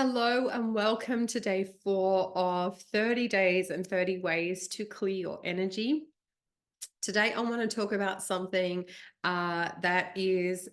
Hello and welcome to day 4 of 30 days and 30 ways to clear your energy. Today, I want to talk about something that is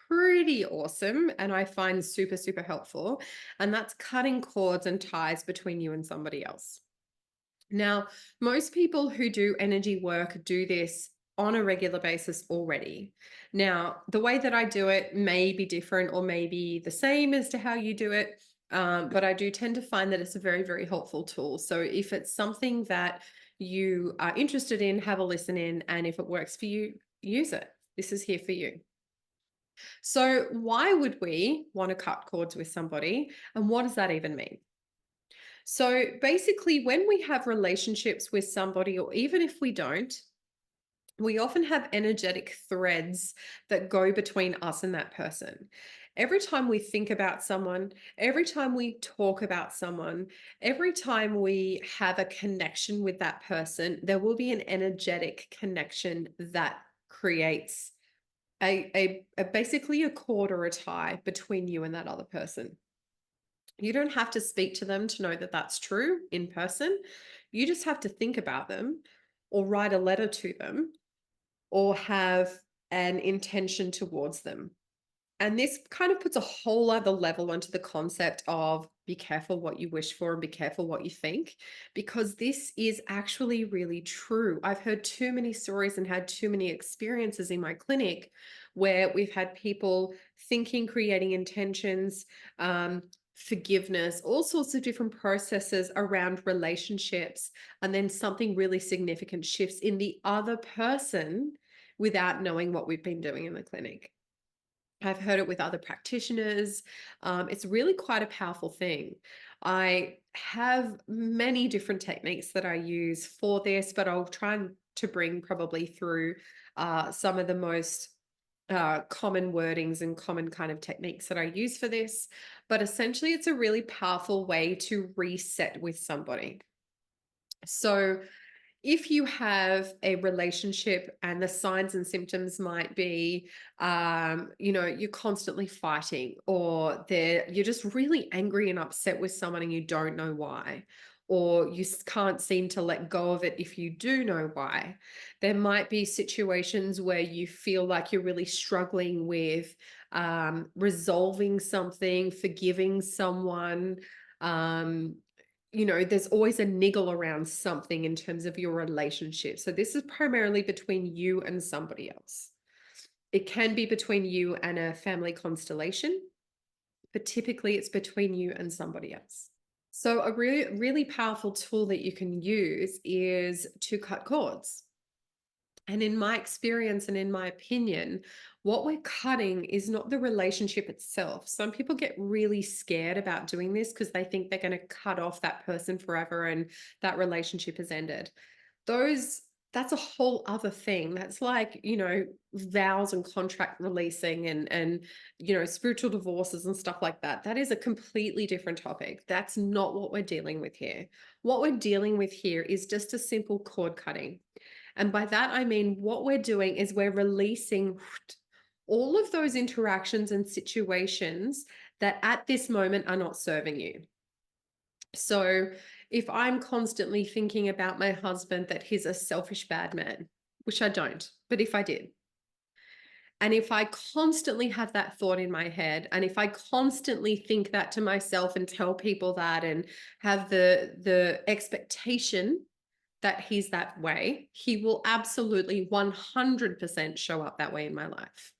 pretty awesome and I find super, super helpful, and that's cutting cords and ties between you and somebody else. Now, most people who do energy work do this on a regular basis already. Now, the way that I do it may be different or maybe the same as to how you do it, but I do tend to find that it's a very, very helpful tool. So if it's something that you are interested in, have a listen in, and if it works for you, use it. This is here for you. So, why would we want to cut cords with somebody, and what does that even mean? So basically, when we have relationships with somebody, or even if we don't, we often have energetic threads that go between us and that person. Every time we think about someone, every time we talk about someone, every time we have a connection with that person, there will be an energetic connection that creates a basically a cord or a tie between you and that other person. You don't have to speak to them to know that that's true in person. You just have to think about them or write a letter to them or have an intention towards them. And this kind of puts a whole other level onto the concept of be careful what you wish for and be careful what you think, because this is actually really true. I've heard too many stories and had too many experiences in my clinic where we've had people thinking, creating intentions, forgiveness, all sorts of different processes around relationships, and then something really significant shifts in the other person without knowing what we've been doing in the clinic. I've heard it with other practitioners. It's really quite a powerful thing. I have many different techniques that I use for this, but I'll try to bring probably through some of the most common wordings and common kind of techniques that I use for this. But essentially, it's a really powerful way to reset with somebody. So, if you have a relationship and the signs and symptoms might be, you're constantly fighting, or you're just really angry and upset with someone and you don't know why, or you can't seem to let go of it if you do know why. There might be situations where you feel like you're really struggling with resolving something, forgiving someone. Um, there's always a niggle around something in terms of your relationship. So this is primarily between you and somebody else. It can be between you and a family constellation, but typically it's between you and somebody else. So a really, really powerful tool that you can use is to cut cords. And in my experience and in my opinion, what we're cutting is not the relationship itself. Some people get really scared about doing this because they think they're going to cut off that person forever and that relationship has ended. That's a whole other thing. That's like, vows and contract releasing and spiritual divorces and stuff like that. That is a completely different topic. That's not what we're dealing with here. What we're dealing with here is just a simple cord cutting. And by that, I mean, what we're doing is we're releasing all of those interactions and situations that at this moment are not serving you. So if I'm constantly thinking about my husband that he's a selfish bad man, which I don't, but if I did, and if I constantly have that thought in my head, and if I constantly think that to myself and tell people that and have the expectation that he's that way, he will absolutely 100% show up that way in my life.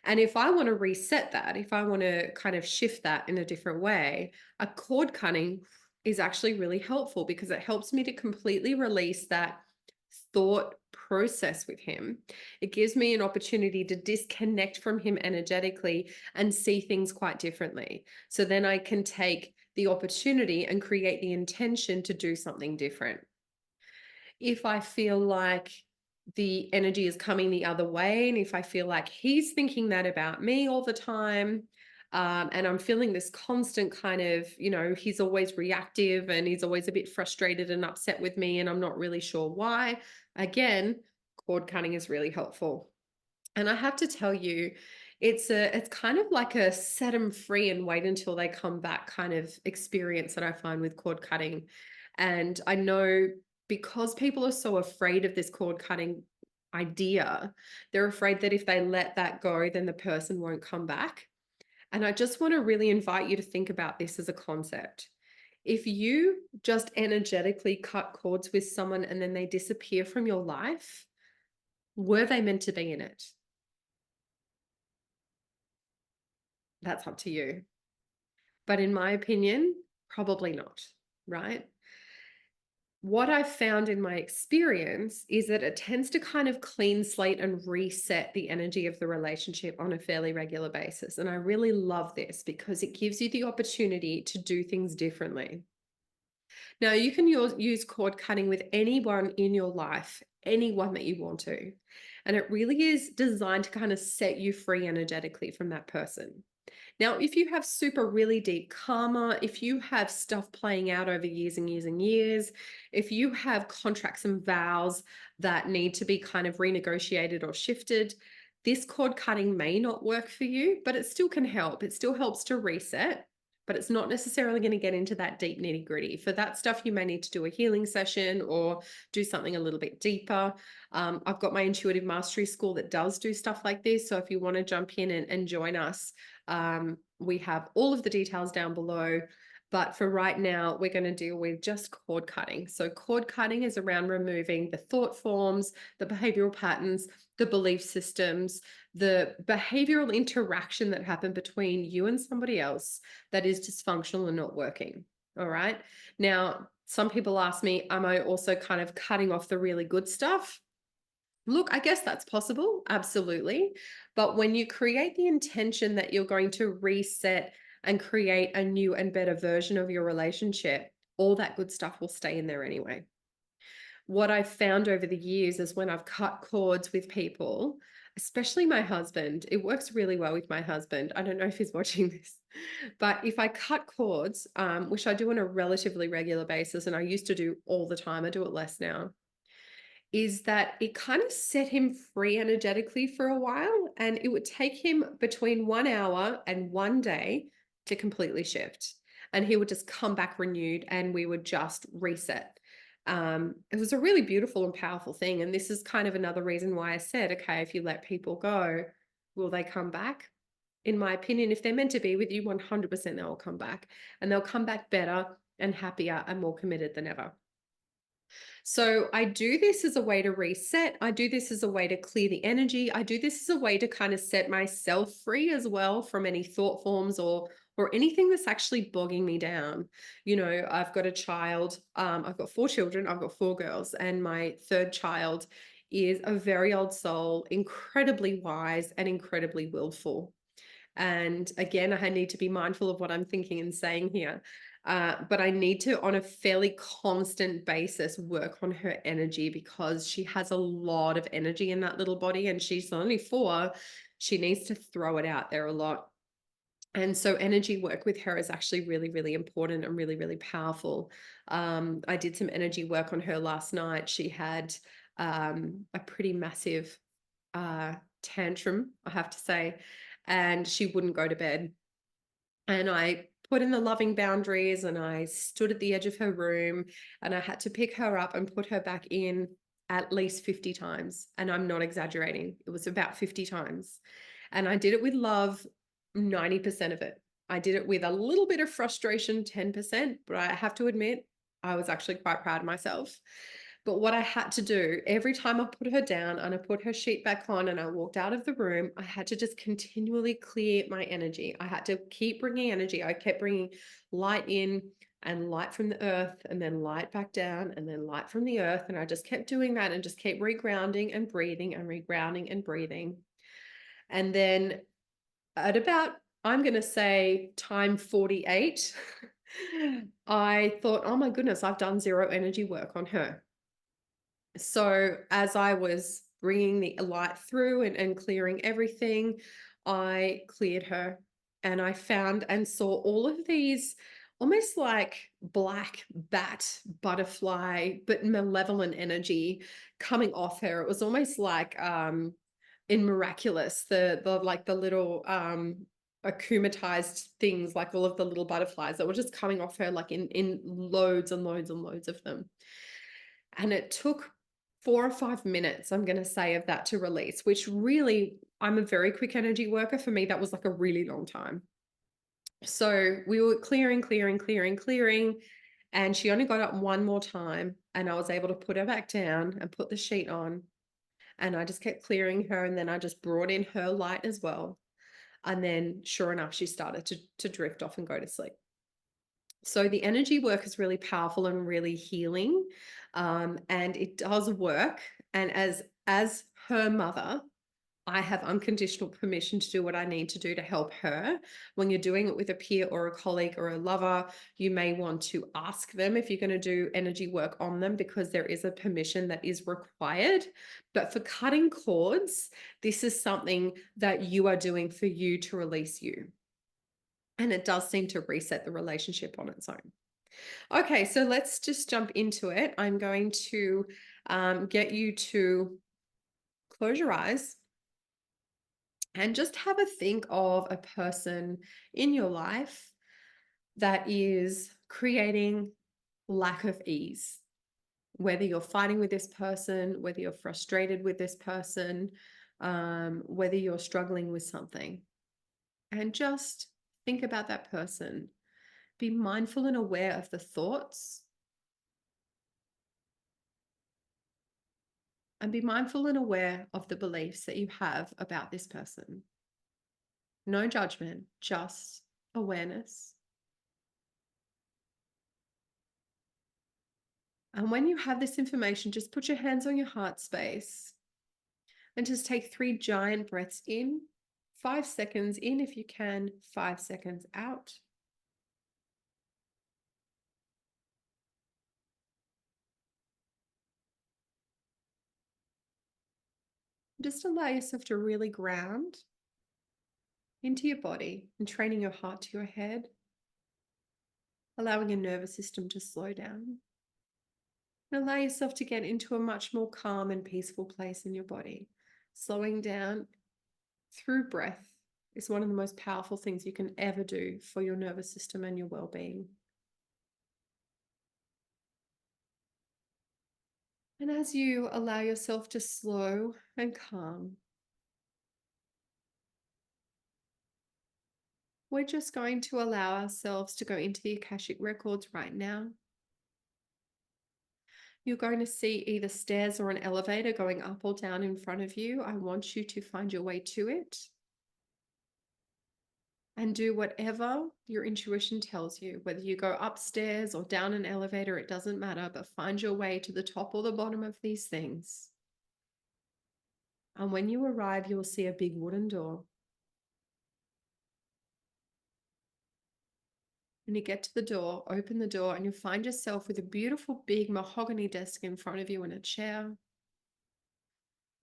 And if I want to reset that, if I want to kind of shift that in a different way, a cord cutting is actually really helpful because it helps me to completely release that thought process with him. It gives me an opportunity to disconnect from him energetically and see things quite differently. So then I can take the opportunity and create the intention to do something different. If I feel like the energy is coming the other way, and if I feel like he's thinking that about me all the time, and I'm feeling this constant kind of, he's always reactive and he's always a bit frustrated and upset with me, and I'm not really sure why. Again, cord cutting is really helpful. And I have to tell you, It's kind of like a set them free and wait until they come back kind of experience that I find with cord cutting. And I know because people are so afraid of this cord cutting idea, they're afraid that if they let that go, then the person won't come back. And I just want to really invite you to think about this as a concept. If you just energetically cut cords with someone and then they disappear from your life, were they meant to be in it? That's up to you. But in my opinion, probably not, right? What I've found in my experience is that it tends to kind of clean slate and reset the energy of the relationship on a fairly regular basis. And I really love this because it gives you the opportunity to do things differently. Now, you can use cord cutting with anyone in your life, anyone that you want to. And it really is designed to kind of set you free energetically from that person. Now, if you have really deep karma, if you have stuff playing out over years and years and years, if you have contracts and vows that need to be kind of renegotiated or shifted, this cord cutting may not work for you, but it still can help. It still helps to reset, but it's not necessarily going to get into that deep nitty gritty. For that stuff, you may need to do a healing session or do something a little bit deeper. I've got my intuitive mastery school that does do stuff like this. So if you want to jump in and join us, we have all of the details down below. But for right now, we're going to deal with just cord cutting. So cord cutting is around removing the thought forms, the behavioral patterns, the belief systems, the behavioral interaction that happened between you and somebody else that is dysfunctional and not working. All right. Now, some people ask me, am I also kind of cutting off the really good stuff? Look, I guess that's possible. Absolutely. But when you create the intention that you're going to reset and create a new and better version of your relationship, all that good stuff will stay in there anyway. What I've found over the years is when I've cut cords with people, especially my husband, it works really well with my husband. I don't know if he's watching this, but if I cut cords, which I do on a relatively regular basis, and I used to do all the time, I do it less now, is that it kind of set him free energetically for a while. And it would take him between 1 hour and 1 day to completely shift. And he would just come back renewed and we would just reset. It was a really beautiful and powerful thing. And this is kind of another reason why I said, okay, if you let people go, will they come back? In my opinion, if they're meant to be with you, 100% they'll come back. And they'll come back better and happier and more committed than ever. So I do this as a way to reset. I do this as a way to clear the energy. I do this as a way to kind of set myself free as well from any thought forms or anything that's actually bogging me down. You know, I've got a child. I've got 4 children. I've got 4 girls, and my third child is a very old soul, incredibly wise and incredibly willful. And again, I need to be mindful of what I'm thinking and saying here. But I need to, on a fairly constant basis, work on her energy because she has a lot of energy in that little body and she's only 4. She needs to throw it out there a lot. And so energy work with her is actually really, really important and really, really powerful. I did some energy work on her last night. She had a pretty massive tantrum, I have to say, and she wouldn't go to bed. And I put in the loving boundaries and I stood at the edge of her room and I had to pick her up and put her back in at least 50 times. And I'm not exaggerating. It was about 50 times. And I did it with love, 90% of it. I did it with a little bit of frustration, 10%, but I have to admit, I was actually quite proud of myself. But what I had to do every time I put her down and I put her sheet back on and I walked out of the room, I had to just continually clear my energy. I had to keep bringing energy. I kept bringing light in and light from the earth and then light back down and then light from the earth. And I just kept doing that and just kept regrounding and breathing and regrounding and breathing. And then at about, I'm going to say time 48, I thought, oh my goodness, I've done zero energy work on her. So as I was bringing the light through and clearing everything, I cleared her and I found and saw all of these almost like black bat butterfly, but malevolent energy coming off her. It was almost like in miraculous, the like the little akumatized things, like all of the little butterflies that were just coming off her, like in loads and loads and loads of them. And it took 4 or 5 minutes, I'm going to say, of that to release, which really, I'm a very quick energy worker. For me, that was like a really long time. So we were clearing, clearing, clearing, clearing. And she only got up one more time, and I was able to put her back down and put the sheet on. And I just kept clearing her. And then I just brought in her light as well. And then sure enough, she started to drift off and go to sleep. So the energy work is really powerful and really healing, and it does work. And as her mother, I have unconditional permission to do what I need to do to help her. When you're doing it with a peer or a colleague or a lover, you may want to ask them if you're going to do energy work on them, because there is a permission that is required. But for cutting cords, this is something that you are doing for you to release you. And it does seem to reset the relationship on its own. Okay, so let's just jump into it. I'm going to get you to close your eyes and just have a think of a person in your life that is creating lack of ease. Whether you're fighting with this person, whether you're frustrated with this person, whether you're struggling with something. And just think about that person. Be mindful and aware of the thoughts, and be mindful and aware of the beliefs that you have about this person. No judgment, just awareness. And when you have this information, just put your hands on your heart space and just take 3 giant breaths in, 5 seconds in if you can, 5 seconds out. Just allow yourself to really ground into your body and training your heart to your head, allowing your nervous system to slow down. And allow yourself to get into a much more calm and peaceful place in your body. Slowing down through breath is one of the most powerful things you can ever do for your nervous system and your well-being. And as you allow yourself to slow and calm, we're just going to allow ourselves to go into the Akashic Records right now. You're going to see either stairs or an elevator going up or down in front of you. I want you to find your way to it and do whatever your intuition tells you. Whether you go upstairs or down an elevator, it doesn't matter, but find your way to the top or the bottom of these things. And when you arrive, you will see a big wooden door. When you get to the door, open the door, and you'll find yourself with a beautiful big mahogany desk in front of you and a chair.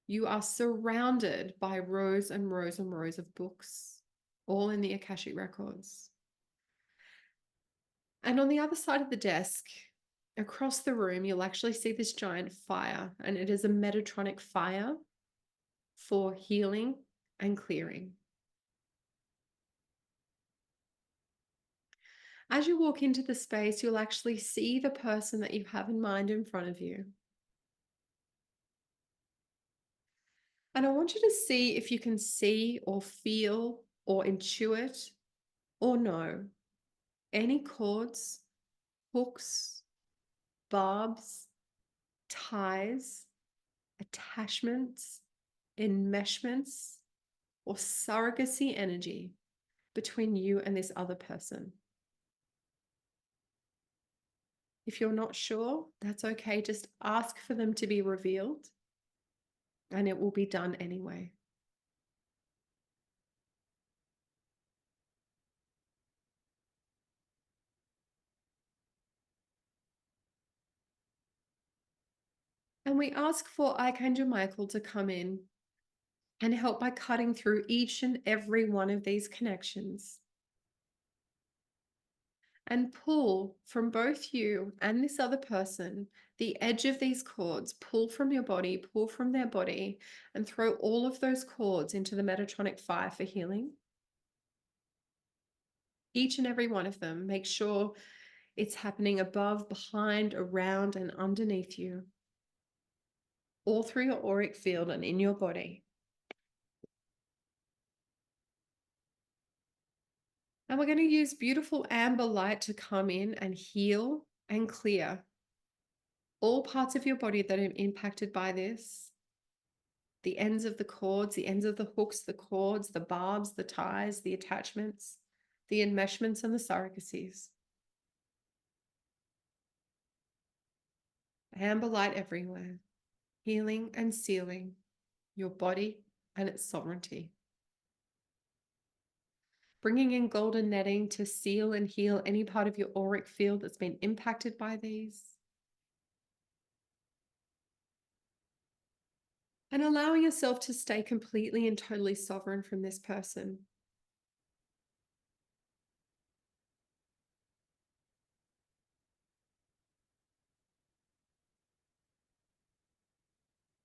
You are surrounded by rows and rows and rows of books, all in the Akashic Records. And on the other side of the desk, across the room, you'll actually see this giant fire, and it is a Metatronic fire for healing and clearing. As you walk into the space, you'll actually see the person that you have in mind in front of you. And I want you to see if you can see or feel or intuit or know any cords, hooks, barbs, ties, attachments, enmeshments, or surrogacy energy between you and this other person. If you're not sure, that's okay. Just ask for them to be revealed, and it will be done anyway. And we ask for Archangel Michael to come in and help by cutting through each and every one of these connections and pull from both you and this other person The edge of these cords, pull from your body, pull from their body, and throw all of those cords into the Metatronic fire for healing. Each and every one of them. Make sure it's happening above, behind, around, and underneath you. All through your auric field and in your body. And we're going to use beautiful amber light to come in and heal and clear all parts of your body that are impacted by this. The ends of the cords, the ends of the hooks, the cords, the barbs, the ties, the attachments, the enmeshments, and the surrogacies. Amber light everywhere, healing and sealing your body and its sovereignty. Bringing in golden netting to seal and heal any part of your auric field that's been impacted by these. And allowing yourself to stay completely and totally sovereign from this person.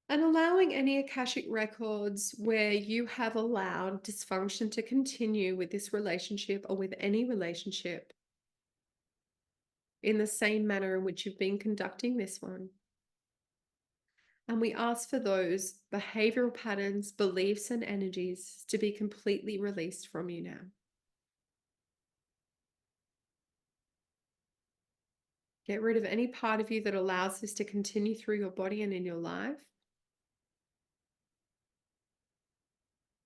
And allowing any Akashic records where you have allowed dysfunction to continue with this relationship or with any relationship in the same manner in which you've been conducting this one. And we ask for those behavioral patterns, beliefs, and energies to be completely released from you now. Get rid of any part of you that allows this to continue through your body and in your life.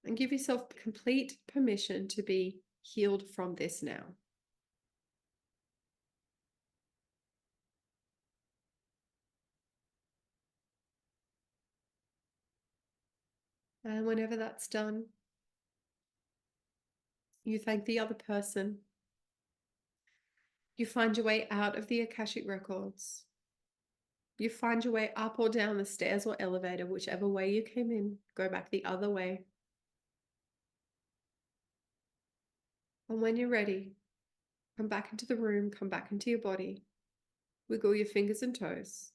And give yourself complete permission to be healed from this now. And whenever that's done, you thank the other person. You find your way out of the Akashic records. You find your way up or down the stairs or elevator, whichever way you came in, go back the other way. And when you're ready, come back into the room, come back into your body, wiggle your fingers and toes,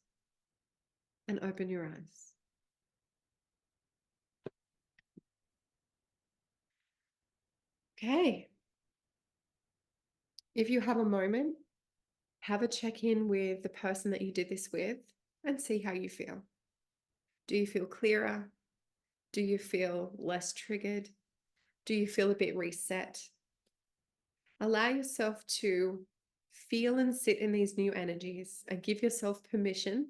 and open your eyes. Okay. If you have a moment, have a check-in with the person that you did this with and see how you feel. Do you feel clearer? Do you feel less triggered? Do you feel a bit reset? Allow yourself to feel and sit in these new energies and give yourself permission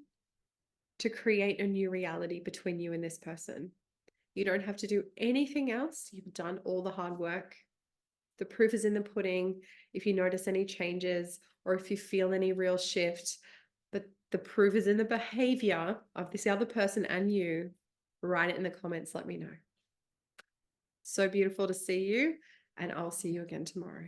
to create a new reality between you and this person. You don't have to do anything else. You've done all the hard work. The proof is in the pudding. If you notice any changes or if you feel any real shift, but the proof is in the behavior of this other person and you. Write it in the comments. Let me know. So beautiful to see you, and I'll see you again tomorrow.